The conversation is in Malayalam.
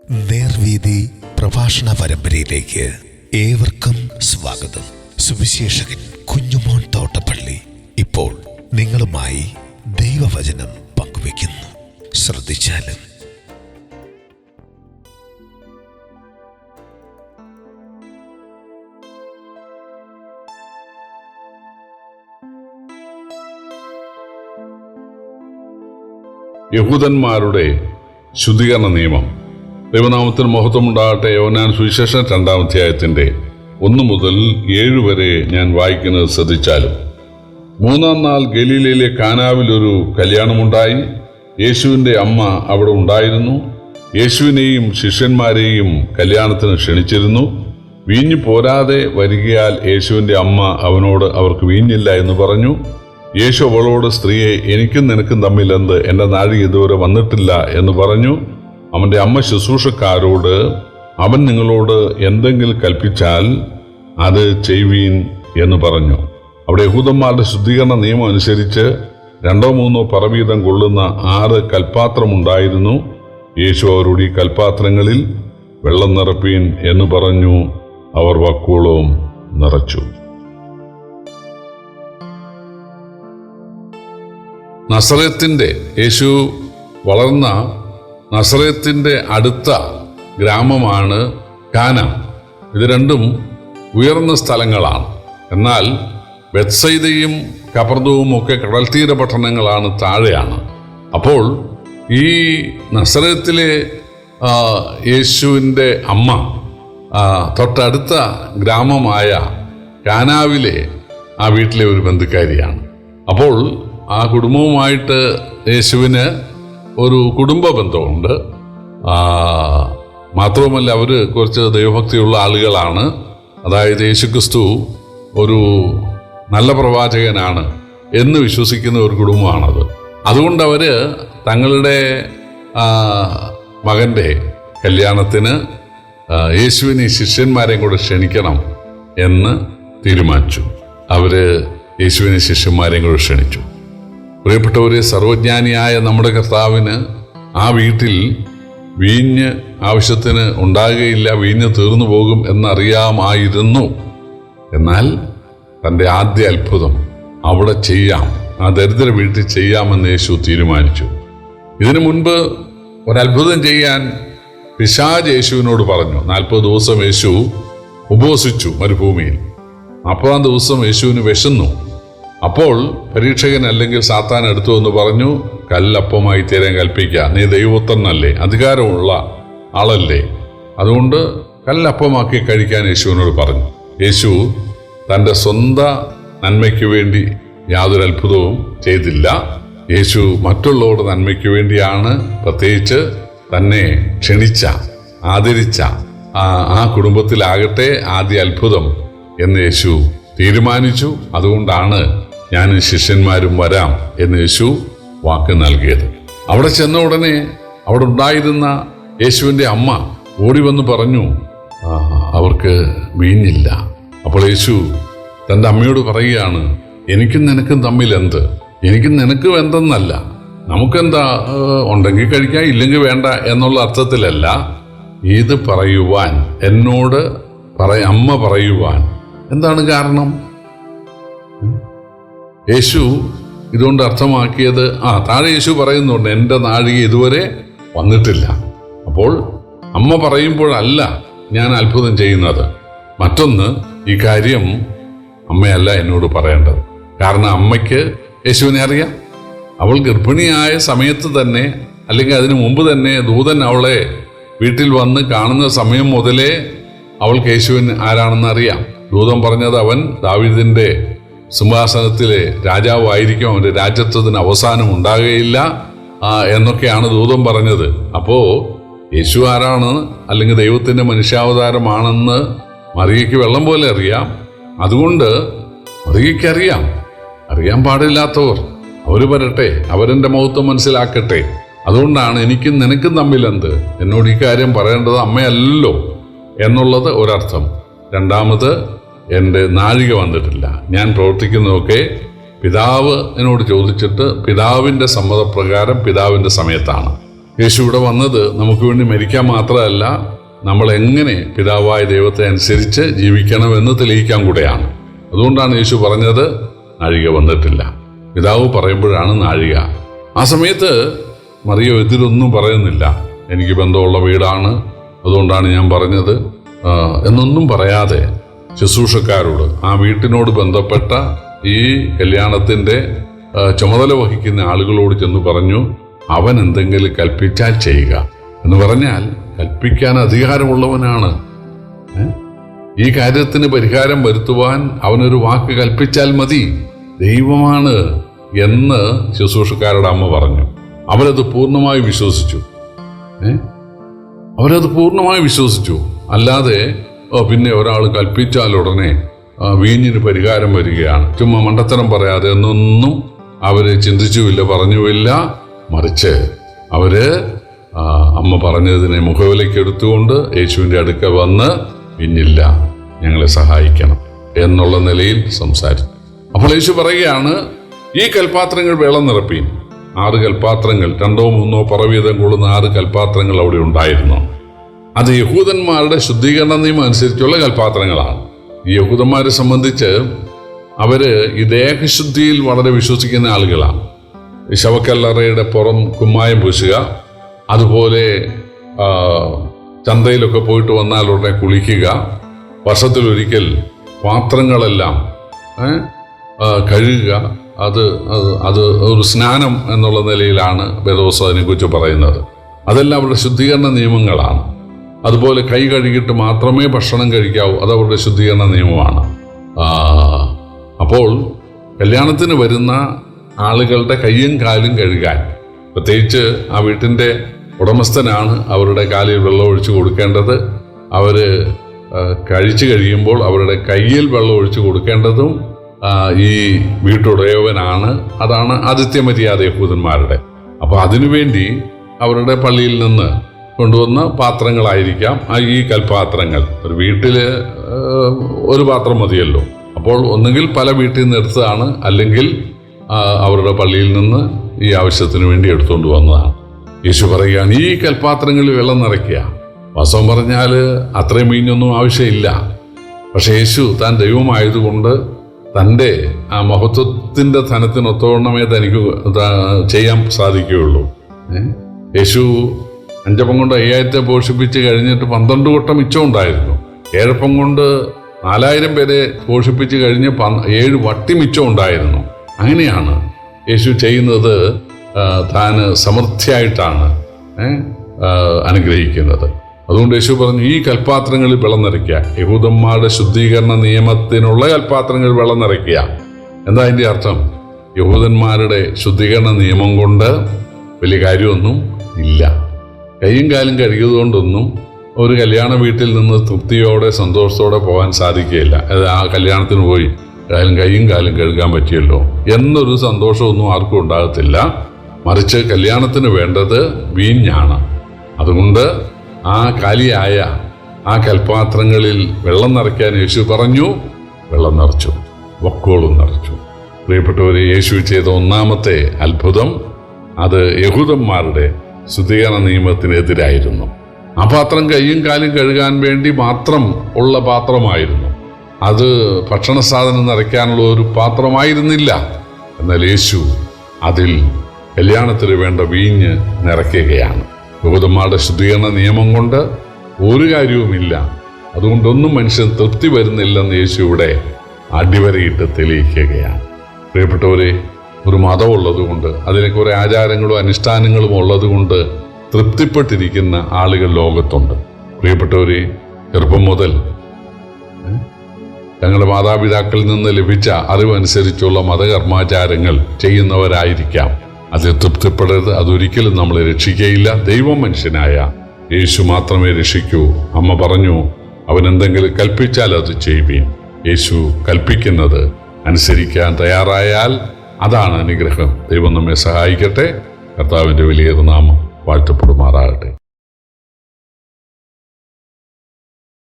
നേർവീതി പ്രഭാഷണ പരമ്പരയിലേക്ക് ഏവർക്കും സ്വാഗതം. സുവിശേഷകൻ കുഞ്ഞുമോൻ തോട്ടപ്പള്ളി ഇപ്പോൾ നിങ്ങളുമായി ദൈവവചനം പങ്കുവയ്ക്കുന്നു. ശ്രദ്ധിച്ചാലും. യഹൂദന്മാരുടെ ശുദ്ധീകരണ നിയമം. ദൈവനാമത്തിന് മഹത്വമുണ്ടാകട്ടെ. യോഹന്നാൻ സുവിശേഷം 2-ാം അധ്യായത്തിന്റെ 1 മുതൽ 7 വരെ ഞാൻ വായിക്കുന്നത് ശ്രദ്ധിച്ചാലും. 3-ാം നാൾ ഗലീലയിലെ കാനാവിൽ ഒരു കല്യാണമുണ്ടായി. യേശുവിന്റെ അമ്മ അവിടെ ഉണ്ടായിരുന്നു. യേശുവിനെയും ശിഷ്യന്മാരെയും കല്യാണത്തിന് ക്ഷണിച്ചിരുന്നു. വീഞ്ഞു പോരാതെ വരികയാൽ യേശുവിന്റെ അമ്മ അവനോട് അവർക്ക് വീഞ്ഞില്ല എന്ന് പറഞ്ഞു. യേശു അവളോട്, സ്ത്രീയെ, എനിക്കും നിനക്കും തമ്മിൽ എന്ത്? എൻ്റെ നാഴിക ഇതുവരെ വന്നിട്ടില്ല എന്ന് പറഞ്ഞു. അവൻ്റെ അമ്മ ശുശ്രൂഷക്കാരോട്, അവൻ നിങ്ങളോട് എന്തെങ്കിലും കൽപ്പിച്ചാൽ അത് ചെയ്യുവീൻ എന്ന് പറഞ്ഞു. അവിടെ യഹൂദന്മാരുടെ ശുദ്ധീകരണ നിയമം അനുസരിച്ച് 2-3 പറ വീതം കൊള്ളുന്ന 6 കൽപ്പാത്രമുണ്ടായിരുന്നു. യേശു അവരോട്, ഈ കൽപ്പാത്രങ്ങളിൽ വെള്ളം നിറപ്പീൻ എന്ന് പറഞ്ഞു. അവർ വക്കോളവും നിറച്ചു. യേശു വളർന്ന നസറേത്തിന്റെ അടുത്ത ഗ്രാമമാണ് കാന. ഇത് രണ്ടും ഉയർന്ന സ്ഥലങ്ങളാണ്. എന്നാൽ ബെത്സയിദയും കപർദവും ഒക്കെ കടൽത്തീര പട്ടണങ്ങളാണ്, താഴെയാണ്. അപ്പോൾ ഈ നസറേത്തിലെ യേശുവിൻ്റെ അമ്മ തൊട്ടടുത്ത ഗ്രാമമായ കാനാവിലെ ആ വീട്ടിലെ ഒരു ബന്ധുക്കാരിയാണ്. അപ്പോൾ ആ കുടുംബവുമായിട്ട് യേശുവിന് ഒരു കുടുംബ ബന്ധമുണ്ട്. മാത്രവുമല്ല, അവർ കുറച്ച് ദൈവഭക്തിയുള്ള ആളുകളാണ്. അതായത് യേശുക്രിസ്തു ഒരു നല്ല പ്രവാചകനാണ് എന്ന് വിശ്വസിക്കുന്ന ഒരു കുടുംബമാണത്. അതുകൊണ്ട് അവർ തങ്ങളുടെ മകൻ്റെ കല്യാണത്തിന് യേശുവിനെ ശിഷ്യന്മാരെയും കൂടെ ക്ഷണിക്കണം എന്ന് തീരുമാനിച്ചു. അവർ യേശുവിനെ ശിഷ്യന്മാരെയും കൂടെ ക്ഷണിച്ചു. പ്രിയപ്പെട്ടവരെ, സർവജ്ഞാനിയായ നമ്മുടെ കർത്താവിന് ആ വീട്ടിൽ വീഞ്ഞ് ആവശ്യത്തിന് ഉണ്ടാകുകയില്ല, വീഞ്ഞ് തീർന്നു പോകും എന്നറിയാമായിരുന്നു. എന്നാൽ തൻ്റെ ആദ്യ അത്ഭുതം അവിടെ ചെയ്യാം, ആ ദരിദ്ര വീട്ടിൽ ചെയ്യാമെന്ന് യേശു തീരുമാനിച്ചു. ഇതിനു മുൻപ് ഒരത്ഭുതം ചെയ്യാൻ പിശാച് യേശുവിനോട് പറഞ്ഞു. 40 ദിവസം യേശു ഉപവസിച്ചു മരുഭൂമിയിൽ. 40-ാം ദിവസം യേശുവിന് വിശന്നു. അപ്പോൾ പരീക്ഷകൻ അല്ലെങ്കിൽ സാത്താൻ എടുത്തു എന്ന് പറഞ്ഞു, കല്ലപ്പമായി തീരാൻ കൽപ്പിക്കുക, നീ ദൈവപുത്രനല്ലേ, അധികാരമുള്ള ആളല്ലേ, അതുകൊണ്ട് കല്ലപ്പമാക്കി കഴിക്കാൻ യേശുവിനോട് പറഞ്ഞു. യേശു തൻ്റെ സ്വന്തം നന്മയ്ക്ക് വേണ്ടി യാതൊരു അത്ഭുതവും ചെയ്തില്ല. യേശു മറ്റുള്ളവരുടെ നന്മയ്ക്ക് വേണ്ടിയാണ്, പ്രത്യേകിച്ച് തന്നെ ക്ഷണിച്ച ആദരിച്ച ആ കുടുംബത്തിലാകട്ടെ ആദ്യ അത്ഭുതം എന്ന് യേശു തീരുമാനിച്ചു. അതുകൊണ്ടാണ് ഞാൻ ശിഷ്യന്മാരും വരാം എന്ന് യേശു വാക്ക് നൽകിയത്. അവിടെ ചെന്ന ഉടനെ അവിടെ ഉണ്ടായിരുന്ന യേശുവിൻ്റെ അമ്മ ഓടി വന്ന് പറഞ്ഞു, അവർക്ക് വീഞ്ഞില്ല. അപ്പോൾ യേശു തൻ്റെ അമ്മയോട് പറയുകയാണ്, എനിക്കും നിനക്കും തമ്മിൽ എന്ത്? എനിക്കും നിനക്കും എന്തെന്നല്ല, നമുക്കെന്താ, ഉണ്ടെങ്കിൽ കഴിക്കാം, ഇല്ലെങ്കിൽ വേണ്ട എന്നുള്ള അർത്ഥത്തിലല്ല. ഇത് പറയുവാൻ എന്നോട് അമ്മ പറയുവാൻ എന്താണ് കാരണം? യേശു ഇതുകൊണ്ട് അർത്ഥമാക്കിയത്, താഴെ യേശു പറയുന്നുണ്ട്, എൻ്റെ നാഴിക ഇതുവരെ വന്നിട്ടില്ല. അപ്പോൾ അമ്മ പറയുമ്പോഴല്ല ഞാൻ അത്ഭുതം ചെയ്യുന്നത്. മറ്റൊന്ന്, ഈ കാര്യം അമ്മയല്ല എന്നോട് പറയേണ്ടത്. കാരണം അമ്മയ്ക്ക് യേശുവിനെ അറിയാം. അവൾ ഗർഭിണിയായ സമയത്ത് തന്നെ, അല്ലെങ്കിൽ അതിനു മുമ്പ് തന്നെ, ദൂതൻ അവളെ വീട്ടിൽ വന്ന് കാണുന്ന സമയം മുതലേ അവൾക്ക് യേശുവിന് ആരാണെന്ന് അറിയാം. ദൂതൻ പറഞ്ഞത്, അവൻ ദാവീദിന്റെ സിംഹാസനത്തിലെ രാജാവായിരിക്കും, അവൻ്റെ രാജ്യത്വത്തിന് അവസാനം ഉണ്ടാകുകയില്ല എന്നൊക്കെയാണ് ദൂതൻ പറഞ്ഞത്. അപ്പോൾ യേശു ആരാണ്, അല്ലെങ്കിൽ ദൈവത്തിൻ്റെ മനുഷ്യാവതാരമാണെന്ന് മറിയയ്ക്ക് വെള്ളം പോലെ അറിയാം. അതുകൊണ്ട് മറിയയ്ക്കറിയാം. അറിയാൻ പാടില്ലാത്തവർ അവർ വരട്ടെ, അവരെൻ്റെ മഹത്വം മനസ്സിലാക്കട്ടെ. അതുകൊണ്ടാണ് എനിക്കും നിനക്കും തമ്മിൽ എന്ത്? എന്നോട് ഈ കാര്യം പറയേണ്ടത് അമ്മയല്ലല്ലോ എന്നുള്ളത് ഒരർത്ഥം. രണ്ടാമത്, എൻ്റെ നാഴിക വന്നിട്ടില്ല. ഞാൻ പ്രവർത്തിക്കുന്നതൊക്കെ പിതാവ് എന്നോട് ചോദിച്ചിട്ട് പിതാവിൻ്റെ സമ്മതപ്രകാരം പിതാവിൻ്റെ സമയത്താണ്. യേശു ഇവിടെ വന്നത് നമുക്ക് വേണ്ടി മരിക്കാൻ മാത്രമല്ല, നമ്മൾ എങ്ങനെ പിതാവായ ദൈവത്തെ അനുസരിച്ച് ജീവിക്കണമെന്ന് തെളിയിക്കാൻ കൂടെയാണ്. അതുകൊണ്ടാണ് യേശു പറഞ്ഞത് നാഴിക വന്നിട്ടില്ല. പിതാവ് പറയുമ്പോഴാണ് നാഴിക. ആ സമയത്ത് മറിയ എതിരൊന്നും പറയുന്നില്ല. എനിക്ക് ബന്ധമുള്ള വീടാണ്, അതുകൊണ്ടാണ് ഞാൻ പറഞ്ഞത് എന്നൊന്നും പറയാതെ ശുശ്രൂഷക്കാരോട്, ആ വീട്ടിനോട് ബന്ധപ്പെട്ട ഈ കല്യാണത്തിൻ്റെ ചുമതല വഹിക്കുന്ന ആളുകളോട് ചെന്ന് പറഞ്ഞു, അവൻ എന്തെങ്കിലും കൽപ്പിച്ചാൽ ചെയ്യുക എന്ന് പറഞ്ഞാൽ കൽപ്പിക്കാൻ അധികാരമുള്ളവനാണ്. ഈ കാര്യത്തിന് പരിഹാരം വരുത്തുവാൻ അവനൊരു വാക്ക് കൽപ്പിച്ചാൽ മതി, ദൈവമാണ് എന്ന് ശുശ്രൂഷക്കാരുടെ അമ്മ പറഞ്ഞു. അവരത് പൂർണ്ണമായി വിശ്വസിച്ചു. അല്ലാതെ പിന്നെ ഒരാൾ കൽപ്പിച്ചാൽ ഉടനെ വീഞ്ഞിന് പരിഹാരം വരികയാണ്, ചുമ്മാ മണ്ടത്തരം പറയാതെ എന്നൊന്നും അവര് ചിന്തിച്ചുമില്ല, പറഞ്ഞുമില്ല. മറിച്ച് അവര് അമ്മ പറഞ്ഞതിനെ മുഖവിലേക്ക് എടുത്തുകൊണ്ട് യേശുവിൻ്റെ അടുക്ക വന്ന്, പിന്നില്ല, ഞങ്ങളെ സഹായിക്കണം എന്നുള്ള നിലയിൽ സംസാരിച്ചു. അപ്പോൾ യേശു പറയുകയാണ്, ഈ കൽപ്പാത്രങ്ങൾ വെള്ളം നിറപ്പീൻ. 6 കൽപ്പാത്രങ്ങൾ, 2 3 പറവീതം കൊള്ളുന്ന 6 കൽപ്പാത്രങ്ങൾ അവിടെ ഉണ്ടായിരുന്നു. അത് യഹൂദന്മാരുടെ ശുദ്ധീകരണ നിയമം അനുസരിച്ചുള്ള കൽപ്പാത്രങ്ങളാണ്. ഈ യഹൂദന്മാരെ സംബന്ധിച്ച് അവര് ഈ ദേഹശുദ്ധിയിൽ വളരെ വിശ്വസിക്കുന്ന ആളുകളാണ്. ശവക്കല്ലറയുടെ പുറം കുമ്മായം പൂശുക, അതുപോലെ ചന്തയിലൊക്കെ പോയിട്ട് വന്നാൽ ഉടനെ കുളിക്കുക, വർഷത്തിലൊരിക്കൽ പാത്രങ്ങളെല്ലാം കഴുകുക, അത് ഒരു സ്നാനം എന്നുള്ള നിലയിലാണ് വേദോസം അതിനെക്കുറിച്ച് പറയുന്നത്. അതെല്ലാം അവരുടെ ശുദ്ധീകരണ നിയമങ്ങളാണ്. അതുപോലെ കൈ കഴുകിയിട്ട് മാത്രമേ ഭക്ഷണം കഴിക്കാവൂ, അത് അവരുടെ ശുദ്ധീകരണ നിയമമാണ്. അപ്പോൾ കല്യാണത്തിന് വരുന്ന ആളുകളുടെ കയ്യും കാലും കഴുകാൻ, പ്രത്യേകിച്ച് ആ വീട്ടിൻ്റെ ഉടമസ്ഥനാണ് അവരുടെ കാലിൽ വെള്ളം ഒഴിച്ചു കൊടുക്കേണ്ടത്. അവർ കഴിച്ചു കഴിയുമ്പോൾ അവരുടെ കയ്യിൽ വെള്ളം ഒഴിച്ചു കൊടുക്കേണ്ടതും ഈ വീട്ടുടയവനാണ്. അതാണ് ആതിഥ്യ മര്യാദ യഹൂദന്മാരുടെ. അപ്പോൾ അതിനുവേണ്ടി അവരുടെ പള്ളിയിൽ നിന്ന് കൊണ്ടുവന്ന പാത്രങ്ങളായിരിക്കാം ഈ കൽപ്പാത്രങ്ങൾ. ഒരു വീട്ടിൽ ഒരു പാത്രം മതിയല്ലോ. അപ്പോൾ ഒന്നുകിൽ പല വീട്ടിൽ നിന്ന് എടുത്തതാണ്, അല്ലെങ്കിൽ അവരുടെ പള്ളിയിൽ നിന്ന് ഈ ആവശ്യത്തിന് വേണ്ടി എടുത്തുകൊണ്ട് വന്നതാണ്. യേശു പറയുകയാണ്, ഈ കൽപ്പാത്രങ്ങളിൽ വെള്ളം നിറയ്ക്കുക. വാസ്തവം പറഞ്ഞാൽ അത്രയും വീഞ്ഞൊന്നും ആവശ്യമില്ല. പക്ഷെ യേശു താൻ ദൈവമായതുകൊണ്ട് തൻ്റെ ആ മഹത്വത്തിൻ്റെ ധനത്തിനൊത്തോണമേ തനിക്ക് ചെയ്യാൻ സാധിക്കുകയുള്ളൂ. യേശു 5 അപ്പം കൊണ്ട് 5000 പോഷിപ്പിച്ച് കഴിഞ്ഞിട്ട് 12 കൊട്ട മിച്ചം ഉണ്ടായിരുന്നു. 7 അപ്പം കൊണ്ട് 4000 പേരെ പോഷിപ്പിച്ച് കഴിഞ്ഞ് 7 വട്ടി മിച്ചം ഉണ്ടായിരുന്നു. അങ്ങനെയാണ് യേശു ചെയ്യുന്നത്. താൻ സമൃദ്ധിയായിട്ടാണ് അനുഗ്രഹിക്കുന്നത്. അതുകൊണ്ട് യേശു പറഞ്ഞു, ഈ കൽപ്പാത്രങ്ങളിൽ വെള്ളം നിറയ്ക്കുക. യഹൂദന്മാരുടെ ശുദ്ധീകരണ നിയമത്തിനുള്ള കൽപ്പാത്രങ്ങളിൽ വെള്ളം നിറയ്ക്കുക. എന്താ അതിൻ്റെ അർത്ഥം? യഹൂദന്മാരുടെ ശുദ്ധീകരണ നിയമം കൊണ്ട് വലിയ കാര്യമൊന്നും ഇല്ല. കൈയും കാലും കഴുകിയതുകൊണ്ടൊന്നും ഒരു കല്യാണ വീട്ടിൽ നിന്ന് തൃപ്തിയോടെ സന്തോഷത്തോടെ പോകാൻ സാധിക്കുകയില്ല. ആ കല്യാണത്തിന് പോയി കൈയും കാലും കഴുകാൻ പറ്റിയല്ലോ എന്നൊരു സന്തോഷമൊന്നും ആർക്കും ഉണ്ടാകത്തില്ല. മറിച്ച് കല്യാണത്തിന് വേണ്ടത് വീഞ്ഞാണ്. അതുകൊണ്ട് ആ കാലിയായ ആ കൽപ്പാത്രങ്ങളിൽ വെള്ളം നിറയ്ക്കാൻ യേശു പറഞ്ഞു. വെള്ളം നിറച്ചു, വക്കോളും നിറച്ചു. പ്രിയപ്പെട്ടവരെ, യേശു ചെയ്ത ഒന്നാമത്തെ അത്ഭുതം അത് യഹൂദന്മാരുടെ ശുദ്ധീകരണ നിയമത്തിനെതിരായിരുന്നു. ആ പാത്രം കൈയും കാലും കഴുകാൻ വേണ്ടി മാത്രം ഉള്ള പാത്രമായിരുന്നു. അത് ഭക്ഷണ സാധനം നിറയ്ക്കാനുള്ള ഒരു പാത്രമായിരുന്നില്ല. എന്നാൽ യേശു അതിൽ കല്യാണത്തിന് വേണ്ട വീഞ്ഞ് നിറയ്ക്കുകയാണ്. യഹൂദന്മാരുടെ ശുദ്ധീകരണ നിയമം കൊണ്ട് ഒരു കാര്യവുമില്ല. അതുകൊണ്ടൊന്നും മനുഷ്യൻ തൃപ്തി വരുന്നില്ലെന്ന് യേശു ഇവിടെ അടിവരയിട്ട് തെളിയിക്കുകയാണ്. പ്രിയപ്പെട്ടവരെ, ഒരു മതമുള്ളതുകൊണ്ട്, അതിന് കുറേ ആചാരങ്ങളും അനുഷ്ഠാനങ്ങളും ഉള്ളതുകൊണ്ട് തൃപ്തിപ്പെട്ടിരിക്കുന്ന ആളുകൾ ലോകത്തുണ്ട്. പ്രിയപ്പെട്ടവരെ, ചെറുപ്പം മുതൽ ഞങ്ങളുടെ മാതാപിതാക്കളിൽ നിന്ന് ലഭിച്ച അറിവനുസരിച്ചുള്ള മതകർമാചാരങ്ങൾ ചെയ്യുന്നവരായിരിക്കാം. അതിൽ തൃപ്തിപ്പെടരുത്. അതൊരിക്കലും നമ്മളെ രക്ഷിക്കുകയില്ല. ദൈവം മനുഷ്യനായ യേശു മാത്രമേ രക്ഷിക്കൂ. അമ്മ പറഞ്ഞു, അവൻ എന്തെങ്കിലും കൽപ്പിച്ചാൽ അത് ചെയ്യുവീൻ. യേശു കൽപ്പിക്കുന്നത് അനുസരിക്കാൻ തയ്യാറായാൽ അതാണ് അനുഗ്രഹം. ദൈവം നമ്മെ സഹായിക്കട്ടെ. കർത്താവിൻ്റെ വലിയ നാമം വാഴ്ത്തപ്പെടുമാറാകട്ടെ.